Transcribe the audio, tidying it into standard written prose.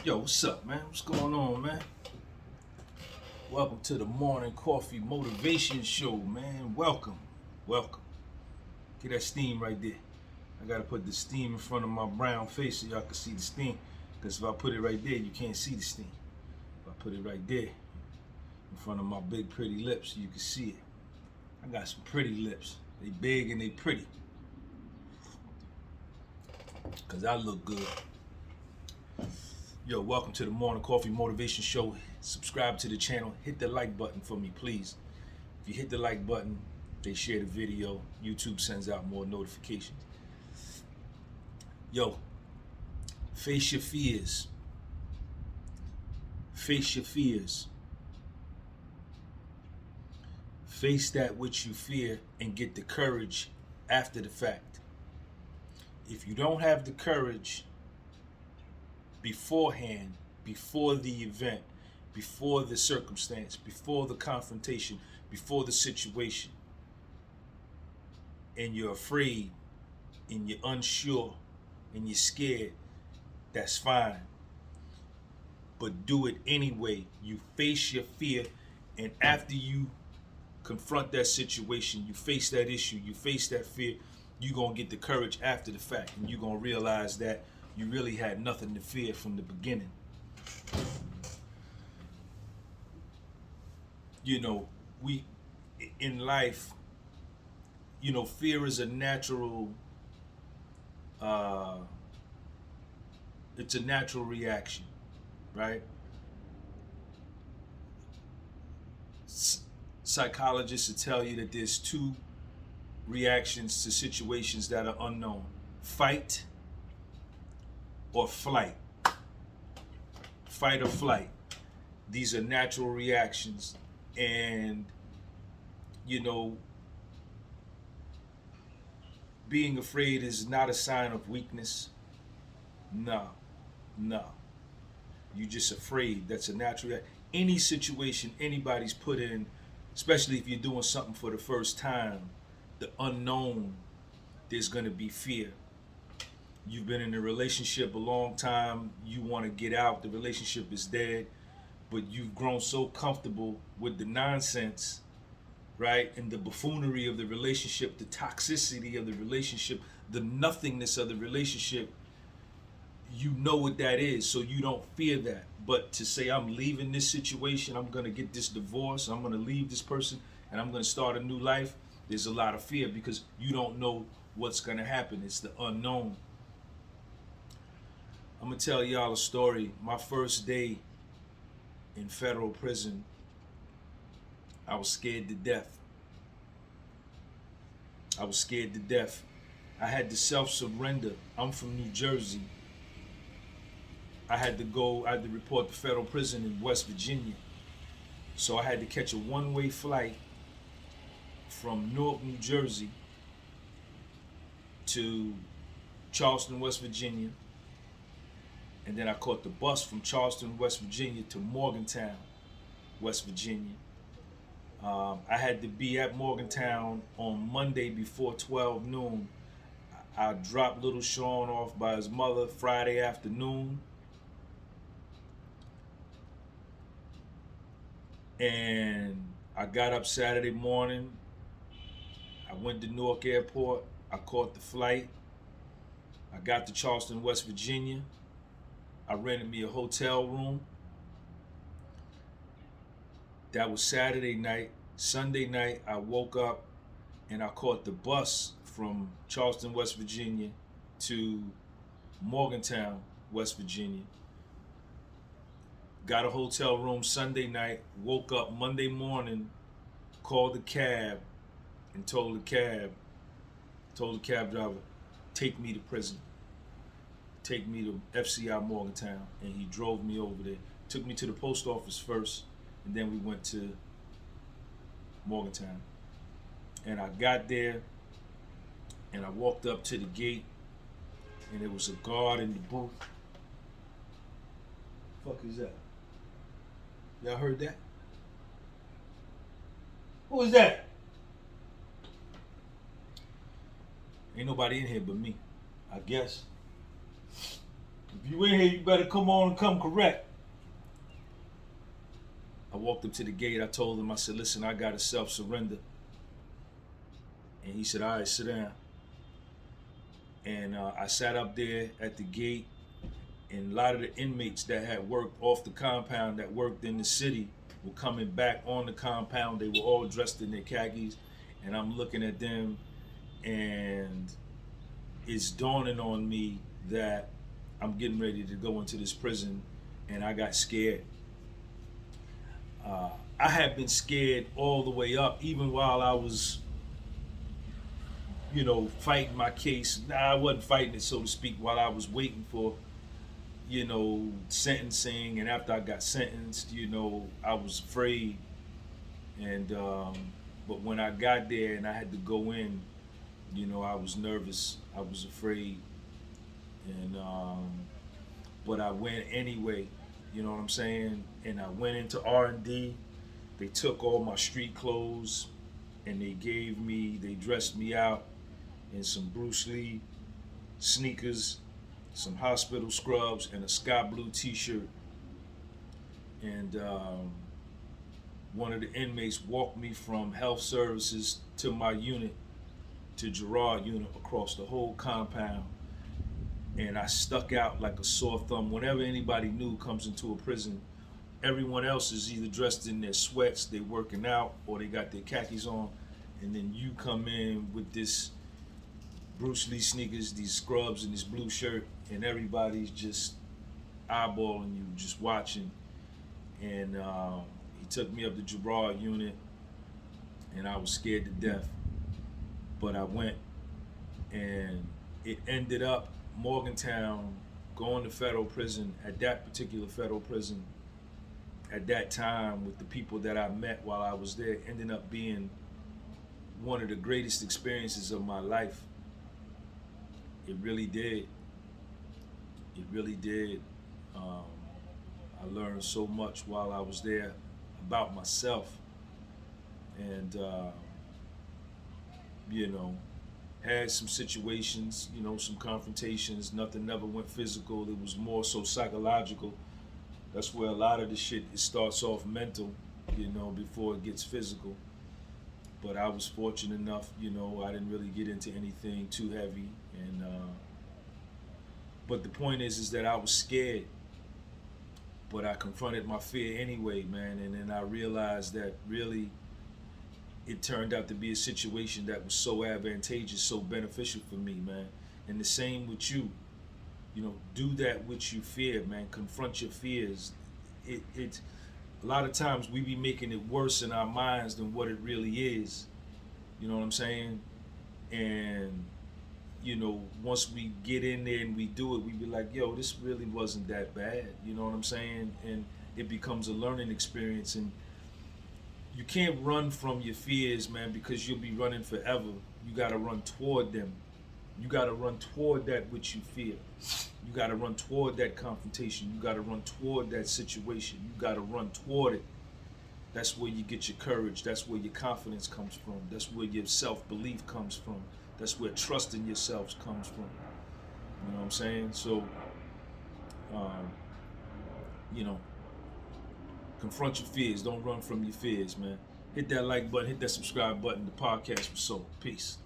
Yo, what's up, man? What's going on, man? Welcome to the Morning Coffee Motivation Show, man. Welcome. Welcome. Get that steam right there. I gotta put the steam in front of my brown face so y'all can see the steam. Because if I put it right there, you can't see the steam. If I put it right there in front of my big pretty lips, you can see it. I got some pretty lips. They big and they pretty. Because I look good. Yo, welcome to the Morning Coffee Motivation Show. Subscribe to the channel. Hit the like button for me, please. If you hit the like button, they share the video. YouTube sends out more notifications. Yo, face your fears. Face your fears. Face that which you fear and get the courage after the fact. If you don't have the courage beforehand, before the event, before the circumstance, before the confrontation, before the situation, and you're afraid and you're unsure and you're scared, that's fine. But do it anyway. You face your fear, and after you confront that situation, you face that issue, you face that fear, you're going to get the courage after the fact, and you're going to realize that you really had nothing to fear from the beginning. You know, we in life, you know, fear is a natural it's a natural reaction, right? Psychologists will tell you that there's two reactions to situations that are unknown: fight or flight. Fight or flight. These are natural reactions, and you know, being afraid is not a sign of weakness. No. You're just afraid. That's a natural reaction. Any situation anybody's put in, especially if you're doing something for the first time, the unknown, there's going to be fear. You've been in a relationship a long time, you want to get out, the relationship is dead, but you've grown so comfortable with the nonsense, right? And the buffoonery of the relationship, the toxicity of the relationship, the nothingness of the relationship. You know what that is, so you don't fear that. But to say, I'm leaving this situation, I'm going to get this divorce, I'm going to leave this person, and I'm going to start a new life, there's a lot of fear because you don't know what's going to happen. It's the unknown. I'm going to tell y'all a story. My first day in federal prison, I was scared to death. I was scared to death. I had to self-surrender. I'm from New Jersey. I had to report to federal prison in West Virginia. So I had to catch a one-way flight from Newark, New Jersey to Charleston, West Virginia. And then I caught the bus from Charleston, West Virginia to Morgantown, West Virginia. I had to be at Morgantown on Monday before 12 noon. I dropped little Sean off by his mother Friday afternoon. And I got up Saturday morning. I went to Newark Airport. I caught the flight. I got to Charleston, West Virginia. I rented me a hotel room. That was Saturday night. Sunday night, I woke up and I caught the bus from Charleston, West Virginia to Morgantown, West Virginia. Got a hotel room Sunday night, woke up Monday morning, called the cab and told the cab driver, take me to prison. Take me to FCI Morgantown, and he drove me over there. Took me to the post office first, and then we went to Morgantown. And I got there, and I walked up to the gate, and there was a guard in the booth. The fuck is that? Y'all heard that? Who is that? Ain't nobody in here but me, I guess. If you in here, you better come on and come correct. I walked up to the gate. I told him, I said, listen, I got to self-surrender. And he said, all right, sit down. And I sat up there at the gate, and a lot of the inmates that had worked off the compound, that worked in the city, were coming back on the compound. They were all dressed in their khakis, and I'm looking at them, and it's dawning on me that I'm getting ready to go into this prison, and I got scared. I had been scared all the way up, even while I was, fighting my case. I wasn't fighting it, so to speak, while I was waiting for, sentencing. And after I got sentenced, I was afraid. And, but when I got there and I had to go in, I was nervous. I was afraid. And, but I went anyway, you know what I'm saying? And I went into R&D. They took all my street clothes and they dressed me out in some Bruce Lee sneakers, some hospital scrubs, and a sky blue t-shirt. And one of the inmates walked me from health services to my unit, to Gerard unit, across the whole compound. And I stuck out like a sore thumb. Whenever anybody new comes into a prison, everyone else is either dressed in their sweats, they're working out, or they got their khakis on. And then you come in with this Bruce Lee sneakers, these scrubs, and this blue shirt, and everybody's just eyeballing you, just watching. And he took me up to Gerard unit, and I was scared to death. But I went, and it ended up Morgantown, going to federal prison, at that particular federal prison, at that time, with the people that I met while I was there, ended up being one of the greatest experiences of my life. It really did. It really did. I learned so much while I was there about myself. And, had some situations, some confrontations. Nothing never went physical. It was more so psychological. That's where a lot of the shit, it starts off mental, before it gets physical. But I was fortunate enough, I didn't really get into anything too heavy. And but the point is that I was scared, but I confronted my fear anyway, man. And then I realized that really it turned out to be a situation that was so advantageous, so beneficial for me, man. And the same with you. Do that which you fear, man. Confront your fears. It a lot of times we be making it worse in our minds than what it really is. You know what I'm saying? And once we get in there and we do it, we be like, yo, this really wasn't that bad. You know what I'm saying? And it becomes a learning experience. And you can't run from your fears, man, because you'll be running forever. You got to run toward them. You got to run toward that which you fear. You got to run toward that confrontation. You got to run toward that situation. You got to run toward it. That's where you get your courage. That's where your confidence comes from. That's where your self-belief comes from. That's where trust in yourselves comes from. You know what I'm saying? So, confront your fears. Don't run from your fears, man. Hit that like button. Hit that subscribe button. The podcast was sold. Peace.